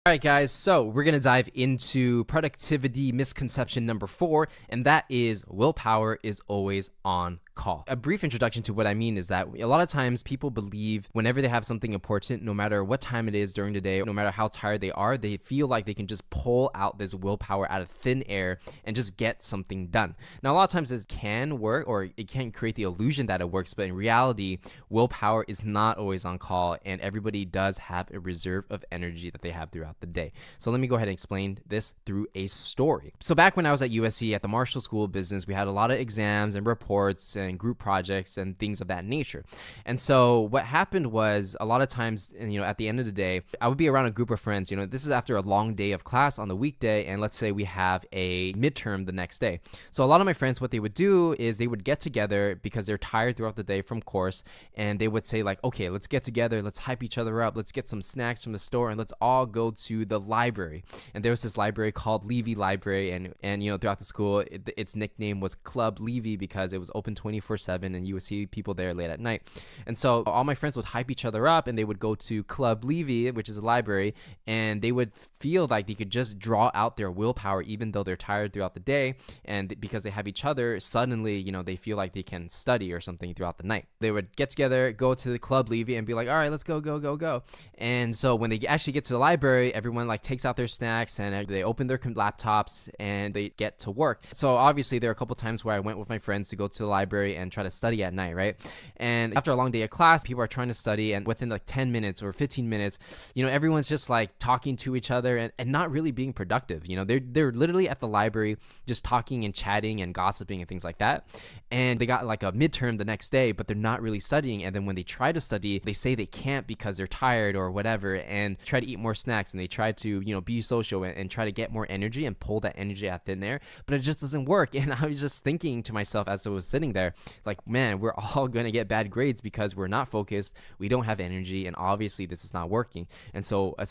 All right, guys, so we're going to dive into productivity misconception number 4, and that is willpower is always on call. A brief introduction to what I mean is that a lot of times people believe whenever they have something important, no matter what time it is during the day, no matter how tired they are, they feel like they can just pull out this willpower out of thin air and just get something done. Now, a lot of times it can work, or it can create the illusion that it works, but in reality, willpower is not always on call, and everybody does have a reserve of energy that they have throughout the day. So let me go ahead and explain this through a story. So back when I was at USC at the Marshall School of Business, we had a lot of exams and reports and group projects and things of that nature. And so what happened was a lot of times, at the end of the day, I would be around a group of friends. This is after a long day of class on the weekday, and let's say we have a midterm the next day. So a lot of my friends, what they would do is they would get together because they're tired throughout the day from course, and they would say like, okay, let's get together, let's hype each other up, let's get some snacks from the store, and let's all go to the library. And there was this library called Levy Library, and throughout the school, its nickname was Club Levy because it was open 24/7, and you would see people there late at night. And so all my friends would hype each other up, and they would go to Club Levy, which is a library, and they would feel like they could just draw out their willpower even though they're tired throughout the day, and because they have each other, suddenly they feel like they can study or something throughout the night. They would get together, go to the Club Levy, and be like, all right, let's go. And so when they actually get to the library, everyone like takes out their snacks and they open their laptops and they get to work. So obviously there are a couple times where I went with my friends to go to the library and try to study at night, right? And after a long day of class, people are trying to study, and within like 10 minutes or 15 minutes, everyone's just like talking to each other and not really being productive. They're literally at the library just talking and chatting and gossiping and things like that. And they got like a midterm the next day, but they're not really studying. And then when they try to study, they say they can't because they're tired or whatever, and try to eat more snacks, and they try to be social and try to get more energy and pull that energy out thin there, but it just doesn't work. And I was just thinking to myself as I was sitting there, like, man, we're all going to get bad grades because we're not focused, we don't have energy, and obviously this is not working. And so a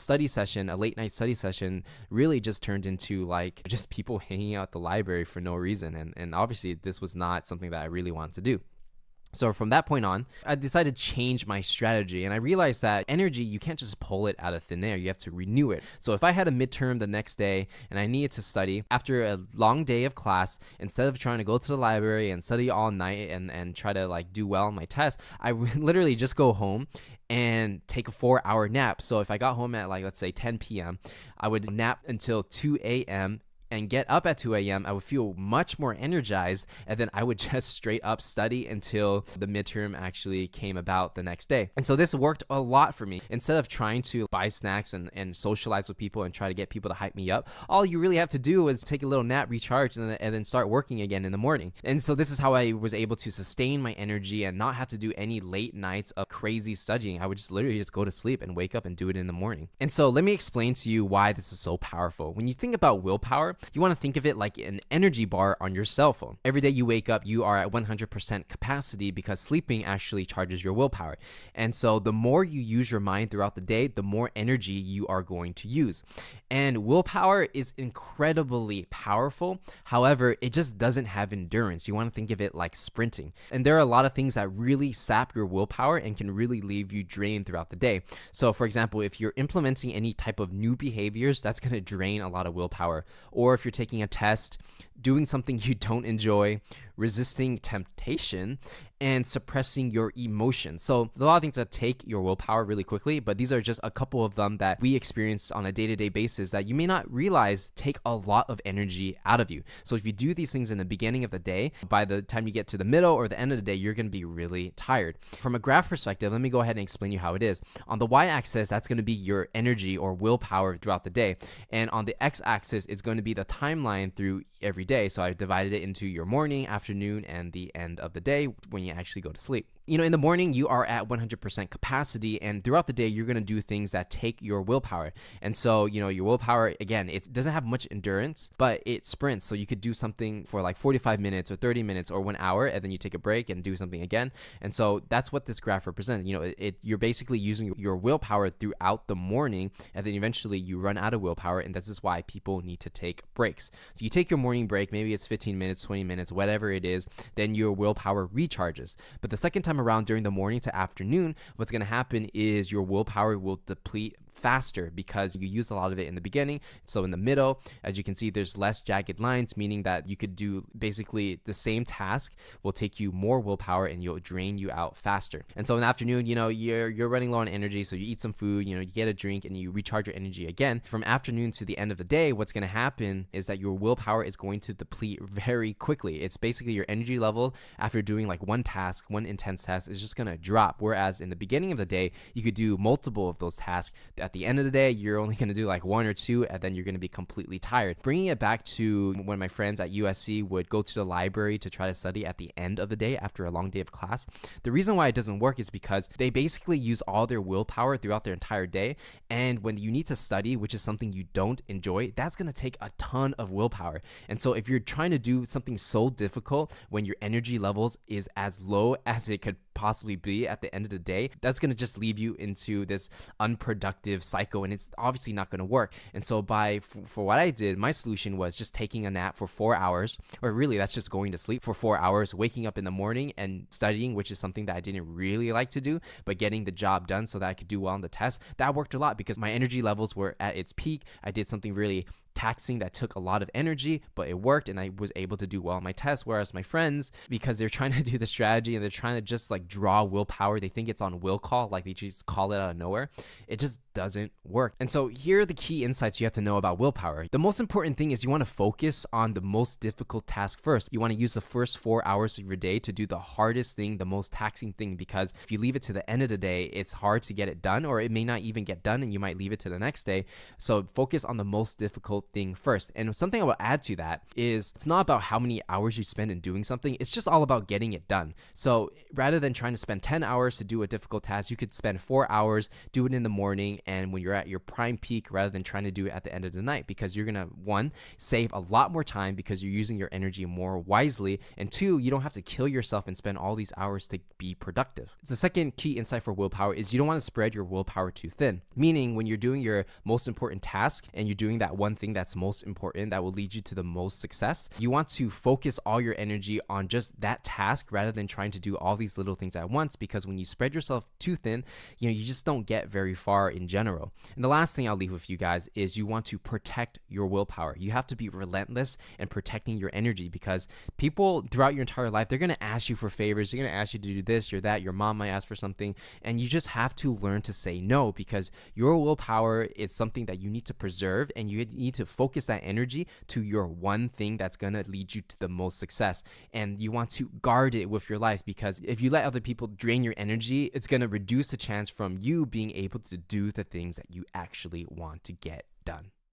late night study session really just turned into like just people hanging out at the library for no reason, and obviously this was not something that I really wanted to do. So from that point on, I decided to change my strategy, and I realized that energy, you can't just pull it out of thin air, you have to renew it. So if I had a midterm the next day and I needed to study, after a long day of class, instead of trying to go to the library and study all night and try to like do well on my test, I would literally just go home and take a 4-hour nap. So if I got home at like, let's say 10 p.m., I would nap until 2 a.m., and get up at 2 a.m., I would feel much more energized, and then I would just straight up study until the midterm actually came about the next day. And so this worked a lot for me. Instead of trying to buy snacks and socialize with people and try to get people to hype me up, all you really have to do is take a little nap, recharge, and then start working again in the morning. And so this is how I was able to sustain my energy and not have to do any late nights of crazy studying. I would just literally just go to sleep and wake up and do it in the morning. And so let me explain to you why this is so powerful. When you think about willpower, you want to think of it like an energy bar on your cell phone. Every day you wake up, you are at 100% capacity because sleeping actually charges your willpower. And so the more you use your mind throughout the day, the more energy you are going to use. And willpower is incredibly powerful. However, it just doesn't have endurance. You want to think of it like sprinting. And there are a lot of things that really sap your willpower and can really leave you drained throughout the day. So for example, if you're implementing any type of new behaviors, that's going to drain a lot of willpower. Or if you're taking a test, doing something you don't enjoy, resisting temptation, and suppressing your emotions. So a lot of things that take your willpower really quickly, but these are just a couple of them that we experience on a day-to-day basis that you may not realize take a lot of energy out of you. So if you do these things in the beginning of the day, by the time you get to the middle or the end of the day, you're going to be really tired. From a graph perspective, let me go ahead and explain you how it is. On the y-axis, that's going to be your energy or willpower throughout the day. And on the x-axis, it's going to be the timeline through every day. So I divided it into your morning, afternoon, and the end of the day when you actually go to sleep. In the morning, you are at 100% capacity, and throughout the day, you're going to do things that take your willpower. And so, your willpower, again, it doesn't have much endurance, but it sprints. So you could do something for like 45 minutes or 30 minutes or 1 hour, and then you take a break and do something again. And so that's what this graph represents. You're basically using your willpower throughout the morning, and then eventually you run out of willpower, and this is why people need to take breaks. So you take your morning break, maybe it's 15 minutes, 20 minutes, whatever it is, then your willpower recharges. But the second time around during the morning to afternoon, what's going to happen is your willpower will deplete faster because you use a lot of it in the beginning. So in the middle, as you can see, there's less jagged lines, meaning that you could do basically the same task will take you more willpower and you'll drain you out faster. And so in the afternoon, you're running low on energy, so you eat some food, you get a drink and you recharge your energy again. From afternoon to the end of the day, what's going to happen is that your willpower is going to deplete very quickly. It's basically your energy level after doing like one intense task is just going to drop. Whereas in the beginning of the day, you could do multiple of those tasks. At the end of the day, you're only going to do like one or two, and then you're going to be completely tired. Bringing it back to when my friends at USC would go to the library to try to study at the end of the day after a long day of class, the reason why it doesn't work is because they basically use all their willpower throughout their entire day. And when you need to study, which is something you don't enjoy, that's going to take a ton of willpower. And so if you're trying to do something so difficult when your energy levels is as low as it could possibly be at the end of the day, that's going to just leave you into this unproductive cycle, and it's obviously not going to work. And so for what I did, my solution was just taking a nap for 4 hours, or really that's just going to sleep for 4 hours, waking up in the morning and studying, which is something that I didn't really like to do, but getting the job done so that I could do well on the test. That worked a lot because my energy levels were at its peak. I did something really taxing that took a lot of energy, but it worked and I was able to do well on my test. Whereas my friends, because they're trying to do the strategy and they're trying to just like draw willpower, they think it's on will call, like they just call it out of nowhere. It just doesn't work. And so here are the key insights you have to know about willpower. The most important thing is you want to focus on the most difficult task first. You want to use the first 4 hours of your day to do the hardest thing, the most taxing thing, because if you leave it to the end of the day, it's hard to get it done, or it may not even get done and you might leave it to the next day. So focus on the most difficult thing first. And something I will add to that is it's not about how many hours you spend in doing something. It's just all about getting it done. So rather than trying to spend 10 hours to do a difficult task, you could spend 4 hours, do it in the morning, and when you're at your prime peak, rather than trying to do it at the end of the night, because you're going to, one, save a lot more time because you're using your energy more wisely, and two, you don't have to kill yourself and spend all these hours to be productive. The second key insight for willpower is you don't want to spread your willpower too thin, meaning when you're doing your most important task and you're doing that one thing that's most important that will lead you to the most success, you want to focus all your energy on just that task rather than trying to do all these little things at once, because when you spread yourself too thin, you just don't get very far in general. And the last thing I'll leave with you guys is you want to protect your willpower. You have to be relentless in protecting your energy, because people throughout your entire life, they're going to ask you for favors. They're going to ask you to do this or that. Your mom might ask for something, and you just have to learn to say no, because your willpower is something that you need to preserve, and you need to focus that energy to your one thing that's going to lead you to the most success. And you want to guard it with your life, because if you let other people drain your energy, it's going to reduce the chance from you being able to do the things that you actually want to get done.